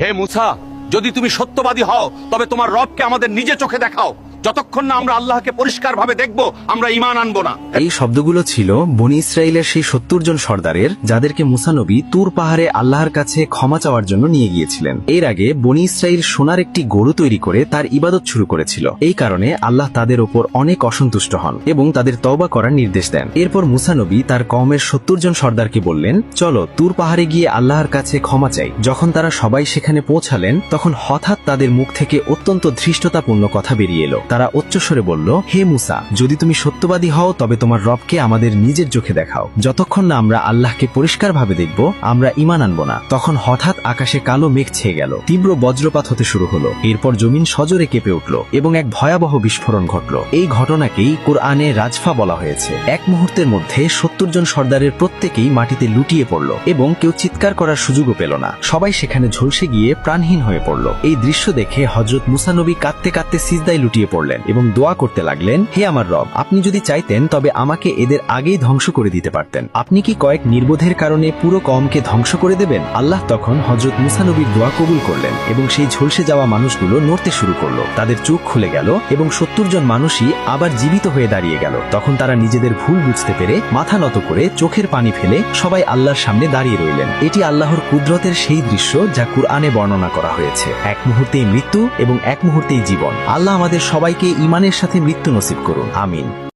হে মুসা, যদি তুমি সত্যবাদী হও তবে তোমার রবকে আমাদের নিজে চোখে দেখাও। যতক্ষণ না আমরা আল্লাহকে পরিষ্কারভাবে দেখব, আমরা ঈমান আনবো না। এই শব্দগুলো ছিল বনি ইসরায়েলের সেই ৭০ জন সর্দারের, যাদেরকে মুসা নবী তুর পাহাড়ে আল্লাহর কাছে ক্ষমা চাওয়ার জন্য নিয়ে গিয়েছিলেন। এর আগে বনি ইসরায়েল সোনার একটি গরু তৈরি করে তার ইবাদত শুরু করেছিল। এই কারণে আল্লাহ তাদের ওপর অনেক অসন্তুষ্ট হন এবং তাদের তওবা করার নির্দেশ দেন। এরপর মুসা নবী তার কওমের ৭০ জন সর্দারকে বললেন, চলো তুর পাহাড়ে গিয়ে আল্লাহর কাছে ক্ষমা চাই। যখন তারা সবাই সেখানে পৌঁছালেন, তখন হঠাৎ তাদের মুখ থেকে অত্যন্ত ধৃষ্টতাপূর্ণ কথা বেরিয়ে এলো। তারা উচ্চস্বরে বলল, হে মুসা, যদি তুমি সত্যবাদী হও তবে তোমার রবকে আমাদের নিজের চোখে দেখাও। যতক্ষণ না আমরা আল্লাহকে পরিষ্কারভাবে দেখব, আমরা ঈমান আনব না। তখন হঠাৎ আকাশে কালো মেঘ ছেয়ে গেল, তীব্র বজ্রপাত হতে শুরু হলো। এরপর জমিন সজোরে কেঁপে উঠল এবং এক ভয়াবহ বিস্ফোরণ ঘটল। এই ঘটনাকেই কোরআনে রাজফা বলা হয়েছে। এক মুহূর্তের মধ্যে ৭০ জন সর্দারের প্রত্যেকেই মাটিতে লুটিয়ে পড়ল এবং কেউ চিৎকার করার সুযোগও পেল না। সবাই সেখানে ঝলসে গিয়ে প্রাণহীন হয়ে পড়ল। এই দৃশ্য দেখে হযরত মুসা নবী কাঁদতে কাঁদতে সিজদায় লুটিয়ে পড়লেন এবং দোয়া করতে লাগলেন, হে আমার রব, আপনি যদি চাইতেন তবে আমাকে এদের আগেই ধ্বংস করে দিতে পারতেন। আপনি কি কয়েক নির্বোধের কারণে পুরো কওমকে ধ্বংস করে দেবেন? আল্লাহ তখন হযরত মুসা নবীর দোয়া কবুল করলেন এবং সেই ঝলসে যাওয়া মানুষগুলো নড়তে শুরু করলো। তাদের চোখ খুলে গেল এবং ৭০ জন মানুষই আবার জীবিত হয়ে দাঁড়িয়ে গেল। তখন তারা নিজেদের ভুল বুঝতে পেরে মাথা নত করে চোখের পানি ফেলে সবাই আল্লাহর সামনে দাঁড়িয়ে রইলেন। এটি আল্লাহর কুদরতের সেই দৃশ্য যা কুরআনে বর্ণনা করা হয়েছে। এক মুহূর্তেই মৃত্যু এবং এক মুহূর্তেই জীবন। আল্লাহ আমাদের সবাইকে ঈমানের সাথে মৃত্যু নসিব করুন, আমিন।